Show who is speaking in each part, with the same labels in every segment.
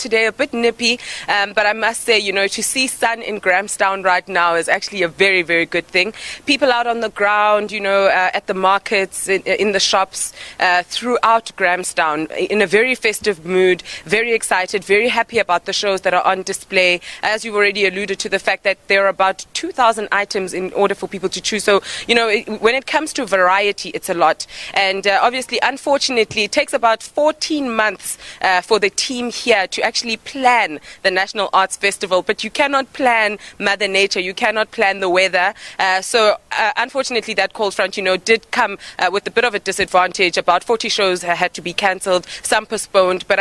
Speaker 1: today, a bit nippy, but I must say, to see sun in Grahamstown right now is actually a very, very good thing. People out on the ground, at the markets, in the shops, throughout Grahamstown, in a very festive mood, very excited, very happy about the shows that are on display. As you've already alluded to the fact that there are about 2,000 items in order for people to choose. So, when it comes to variety, it's a lot. And obviously, unfortunately, it takes about 14 months for the team here to actually plan the National Arts Festival. But you cannot plan Mother Nature. You cannot plan the weather. So unfortunately, that cold front, did come with a bit of a disadvantage. About 40 shows had to be cancelled, some postponed. But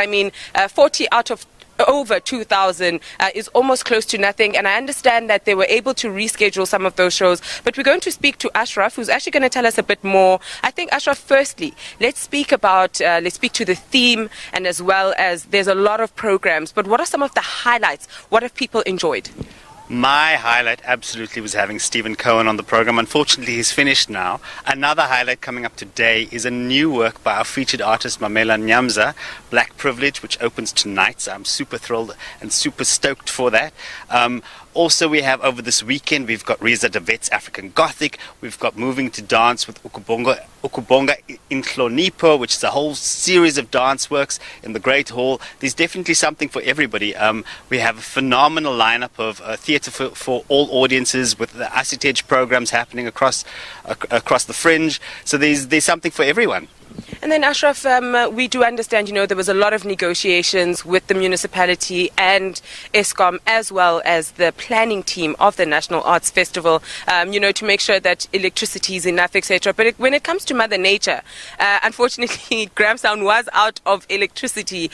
Speaker 1: 40 out of over 2,000 is almost close to nothing, and I understand that they were able to reschedule some of those shows. But we're going to speak to Ashraf, who's actually going to tell us a bit more. I think, Ashraf, firstly, let's speak to the theme, and as well as there's a lot of programs. But what are some of the highlights? What have people enjoyed?
Speaker 2: My highlight absolutely was having Stephen Cohen on the program. Unfortunately, he's finished now. Another highlight coming up today is a new work by our featured artist Mamela Nyamza, Black Privilege, which opens tonight. So I'm super thrilled and super stoked for that. Also, we have over this weekend, we've got Reza Davet's African Gothic. We've got Moving to Dance with Ukubonga in Hlonipho, which is a whole series of dance works in the Great Hall. There's definitely something for everybody. We have a phenomenal lineup of theatre for all audiences, with the Acid Edge programs happening across the fringe. So there's something for everyone.
Speaker 1: And then, Ashraf, we do understand, there was a lot of negotiations with the municipality and Eskom, as well as the planning team of the National Arts Festival, to make sure that electricity is enough, etc. But when it comes to Mother Nature, unfortunately, Grahamstown was out of electricity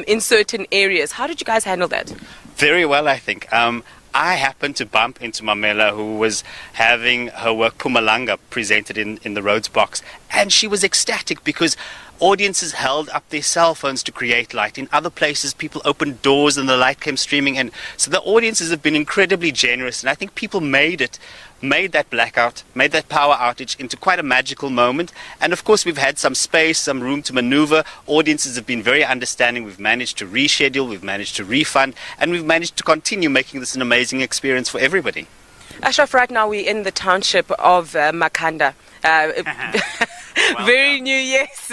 Speaker 1: in certain areas. How did you guys handle that?
Speaker 2: Very well, I think. I happened to bump into Mamela, who was having her work Pumalanga presented in the Rhodes box, and she was ecstatic because audiences held up their cell phones to create light. In other places, people opened doors and the light came streaming in. So the audiences have been incredibly generous, and I think people made that blackout, made that power outage into quite a magical moment. And of course, we've had some space, some room to maneuver. Audiences have been very understanding. We've managed to reschedule, we've managed to refund, and we've managed to continue making this an amazing experience for everybody.
Speaker 1: Ashraf, right now we're in the township of Makhanda. Very new, yes.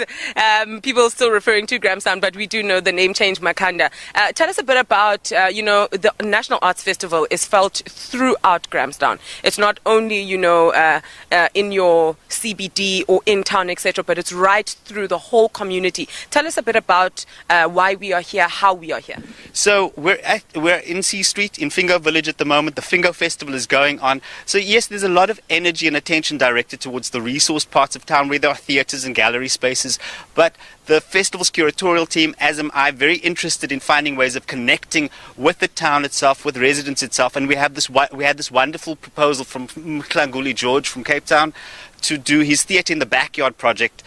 Speaker 1: People are still referring to Grahamstown, but we do know the name change, Makhanda. Tell us a bit about, the National Arts Festival is felt throughout Grahamstown. It's not only, in your CBD or in town, etc., but it's right through the whole community. Tell us a bit about why we are here, how we are here.
Speaker 2: So we're in C Street, in Fingo Village at the moment. The Fingo Festival is going on. So yes, there's a lot of energy and attention directed towards the resource parts of town where there are theatres and gallery spaces, but the festival's curatorial team, as am I, very interested in finding ways of connecting with the town itself, with residents itself, and we had this wonderful proposal from Mklanguli George from Cape Town to do his Theatre in the Backyard project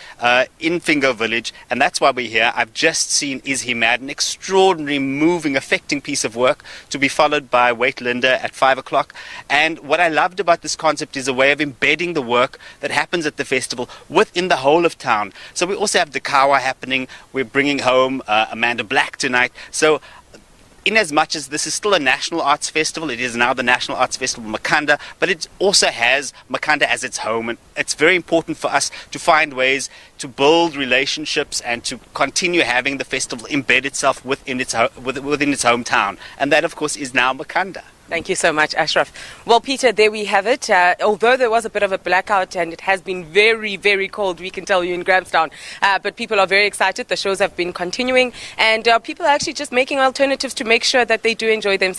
Speaker 2: in Fingo Village, and that's why we're here. I've just seen Is He Mad, an extraordinary, moving, affecting piece of work to be followed by Wait Linda at 5 o'clock. And what I loved about this concept is a way of embedding the work that happens at the festival within the whole of town. So we also have Dakawa happening. We're bringing home Amanda Black tonight. So in as much as this is still a National Arts Festival, it is now the National Arts Festival Makhanda, but it also has Makhanda as its home, and it's very important for us to find ways to build relationships and to continue having the festival embed itself within its hometown, and that of course is now Makhanda.
Speaker 1: Thank you so much, Ashraf. Well, Peter, there we have it. Although there was a bit of a blackout and it has been very, very cold, we can tell you, in Grahamstown, but people are very excited. The shows have been continuing, and people are actually just making alternatives to make sure that they do enjoy themselves.